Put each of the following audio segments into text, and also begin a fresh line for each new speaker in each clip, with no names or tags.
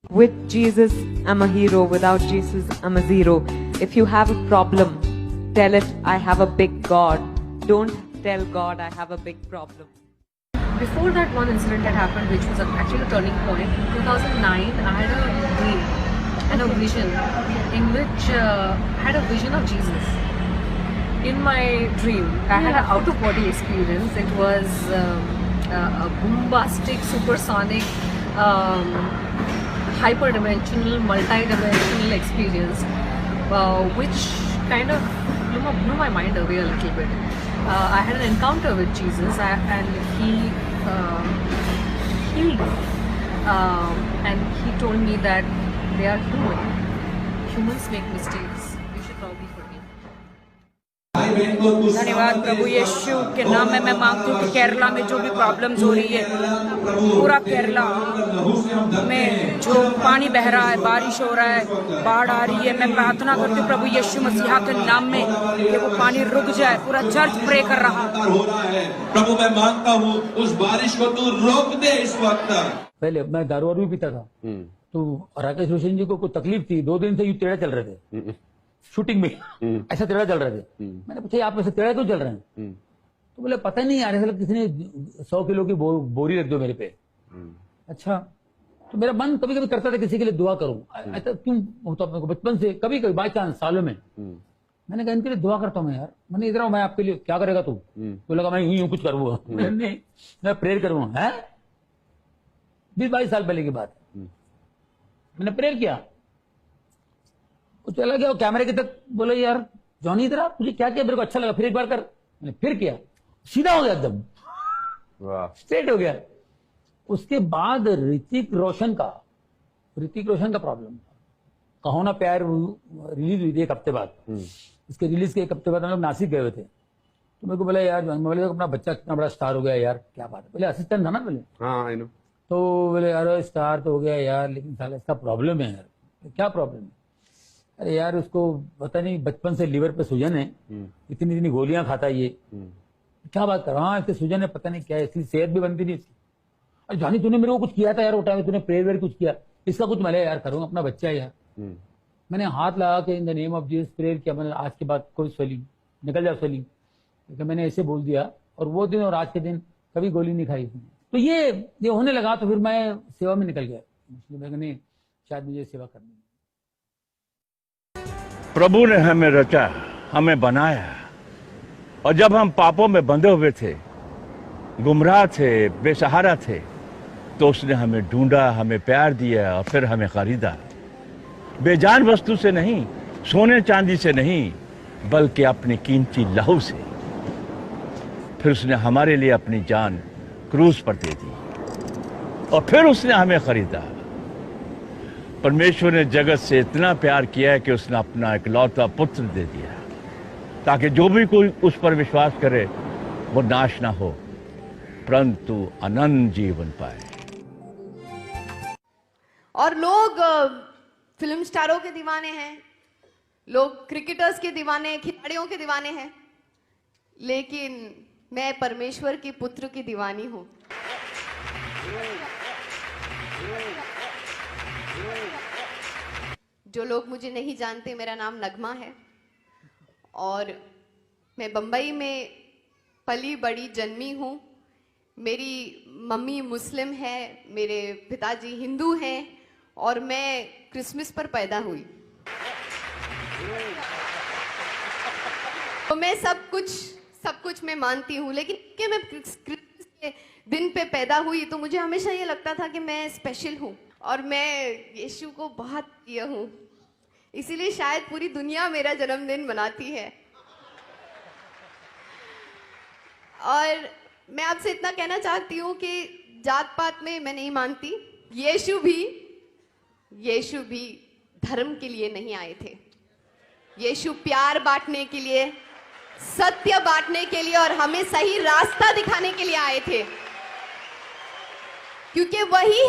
With Jesus, I'm a hero. Without Jesus, I'm a zero. If you have a problem, tell it, I have a big God. Don't tell God, I have a big problem.
Before that one incident had happened, which was actually a turning point, in 2009, I had a dream and a vision in which I had a vision of Jesus. In my dream, I had an out-of-body experience. It was a bombastic, supersonic, hyper-dimensional, multi-dimensional experience, which kind of blew my mind away a little bit. I had an encounter with Jesus, and he healed me, and he told me that they are human. Humans make mistakes. You should probably forgive.
धन्यवाद प्रभु यीशु के नाम में मैं मांगती हूँ कि केरला में जो भी प्रॉब्लम्स हो रही है, पूरा केरला में जो पानी बह रहा है, बारिश हो रहा है, बाढ़ आ रही है, मैं प्रार्थना करती हूँ प्रभु यीशु मसीहा के नाम में कि वो पानी रुक जाए। पूरा चर्च प्रे कर रहा है।
प्रभु मैं मांगता हूँ उस बारिश को तू रोक दे इस वक्त।
पहले मैं दारू वारू भी पीता था, तो राकेश रोशन जी को कोई तकलीफ थी, 2 दिन से यूं टेढ़े चल रहे थे शूटिंग में, ऐसा टेढ़ा चल रहे थे। मैंने पूछा आप ऐसे टेढ़े क्यों चल रहे हैं? तो बोले पता नहीं यार, ऐसा किसी ने 100 किलो की बोरी रख दो मेरे पे। अच्छा, तो मेरा मन कभी कभी करता था किसी के लिए दुआ करूं, ऐसा क्यों होता अपने को बचपन से, कभी कभी बाई चांस सालों में। मैंने कहा इनके लिए दुआ करता हूँ मैं यार, मैंने इधर मैं आपके लिए क्या करेगा तू? तो लगा मैं यूं कुछ करूंगा, नहीं मैं प्रेयर करूंगा। है 20-22 साल पहले की बात, मैंने प्रेयर किया, वो चला गया कैमरे के तक, बोले यार जॉनी इधर आ, तुझे क्या किया? मेरे को अच्छा लगा, फिर एक बार कर। मैंने फिर किया, सीधा हो गया एकदम, स्ट्रेट हो गया। उसके बाद ऋतिक रोशन का प्रॉब्लम था, कहो ना प्यार रिलीज हुई थी एक हफ्ते बाद। इसके रिलीज के एक हफ्ते बाद हम लोग नासिक गए हुए थे, तो मेरे को बोला यार बोले अपना बच्चा कितना बड़ा स्टार हो गया यार, क्या बात है? बोले असिस्टेंट था ना पहले।
हाँ आई नो।
तो बोले यार स्टार तो हो गया यार, लेकिन साला इसका प्रॉब्लम है यार। क्या प्रॉब्लम है? अरे यार उसको पता नहीं बचपन से लीवर पे सूजन है, इतनी इतनी गोलियां खाता है ये। क्या बात कर रहा? हाँ इसके सूजन है, पता नहीं क्या है, इसकी सेहत भी बनती नहीं इसकी। अरे जानी तूने मेरे को कुछ किया था यार, उठा तूने प्रेयर वेयर कुछ किया, इसका कुछ मैं यार करूँ, अपना बच्चा है यार। मैंने हाथ लगा के in the name of Jesus prayer किया, मैंने आज के बाद कोई स्वेलिंग निकल जाए स्वेलिंग, क्योंकि मैंने ऐसे बोल दिया। और वो दिन और आज के दिन कभी गोली नहीं खाई इसने। तो ये होने लगा, तो फिर मैं सेवा में निकल गया, नहीं शायद मुझे सेवा करनी है।
प्रभु ने हमें रचा, हमें बनाया, और जब हम पापों में बंधे हुए थे, गुमराह थे, बेसहारा थे, तो उसने हमें ढूंढा, हमें प्यार दिया और फिर हमें खरीदा। बेजान वस्तु से नहीं, सोने चांदी से नहीं, बल्कि अपनी कीमती लहू से। फिर उसने हमारे लिए अपनी जान क्रूज पर दे दी और फिर उसने हमें खरीदा। परमेश्वर ने जगत से इतना प्यार किया है कि उसने अपना इकलौता पुत्र दे दिया, ताकि जो भी कोई उस पर विश्वास करे वो नाश ना हो, परंतु अनंत जीवन पाए।
और लोग फिल्म स्टारों के दीवाने हैं, लोग क्रिकेटर्स के दीवाने, खिलाड़ियों के दीवाने हैं, लेकिन मैं परमेश्वर की पुत्र की दीवानी हूं। जो लोग मुझे नहीं जानते, मेरा नाम नगमा है और मैं बंबई में पली बड़ी जन्मी हूँ। मेरी मम्मी मुस्लिम है, मेरे पिताजी हिंदू हैं और मैं क्रिसमस पर पैदा हुई। तो मैं सब कुछ मैं मानती हूँ, लेकिन कि मैं क्रिसमस के दिन पे पैदा हुई तो मुझे हमेशा ये लगता था कि मैं स्पेशल हूँ और मैं यीशु को बहुत प्रिय हूँ, इसीलिए शायद पूरी दुनिया मेरा जन्मदिन मनाती है। और मैं आपसे इतना कहना चाहती हूँ कि जात पात में मैं नहीं मानती। यीशु भी धर्म के लिए नहीं आए थे। यीशु प्यार बांटने के लिए, सत्य बांटने के लिए और हमें सही रास्ता दिखाने के लिए आए थे, क्योंकि वही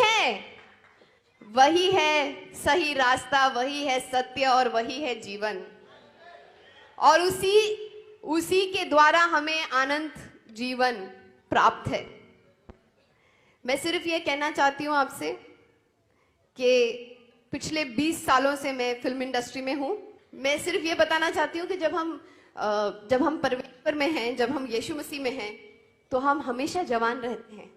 है सही रास्ता, वही है सत्य और वही है जीवन, और उसी के द्वारा हमें अनंत जीवन प्राप्त है। मैं सिर्फ ये कहना चाहती हूँ आपसे कि पिछले 20 सालों से मैं फिल्म इंडस्ट्री में हूं। मैं सिर्फ ये बताना चाहती हूँ कि जब हम परमेश्वर में हैं, जब हम यीशु मसीह में हैं, तो हम हमेशा जवान रहते हैं,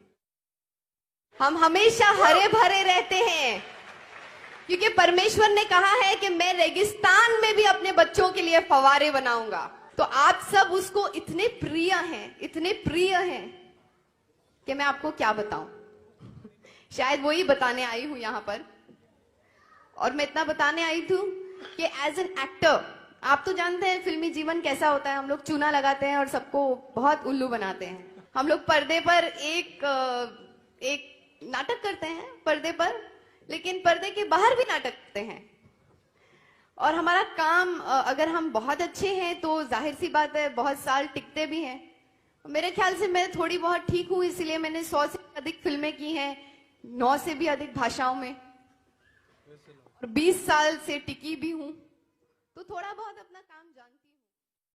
हम हमेशा हरे भरे रहते हैं, क्योंकि परमेश्वर ने कहा है कि मैं रेगिस्तान में भी अपने बच्चों के लिए फवारे बनाऊंगा। तो आप सब उसको इतने प्रिय हैं कि मैं आपको क्या बताऊं। शायद वही बताने आई हूं यहां पर। और मैं इतना बताने आई थी कि एज एन एक्टर, आप तो जानते हैं फिल्मी जीवन कैसा होता है। हम लोग चूना लगाते हैं और सबको बहुत उल्लू बनाते हैं। हम लोग पर्दे पर एक नाटक करते हैं पर्दे पर, लेकिन पर्दे के बाहर भी नाटक करते हैं। और हमारा काम, अगर हम बहुत अच्छे हैं तो जाहिर सी बात है बहुत साल टिकते भी हैं। मेरे ख्याल से मैं थोड़ी बहुत ठीक हूं, इसलिए मैंने 100 से अधिक फिल्में की हैं, 9 से भी अधिक भाषाओं में, और 20 साल से टिकी भी हूं, तो थोड़ा बहुत अपना काम जानती हूँ।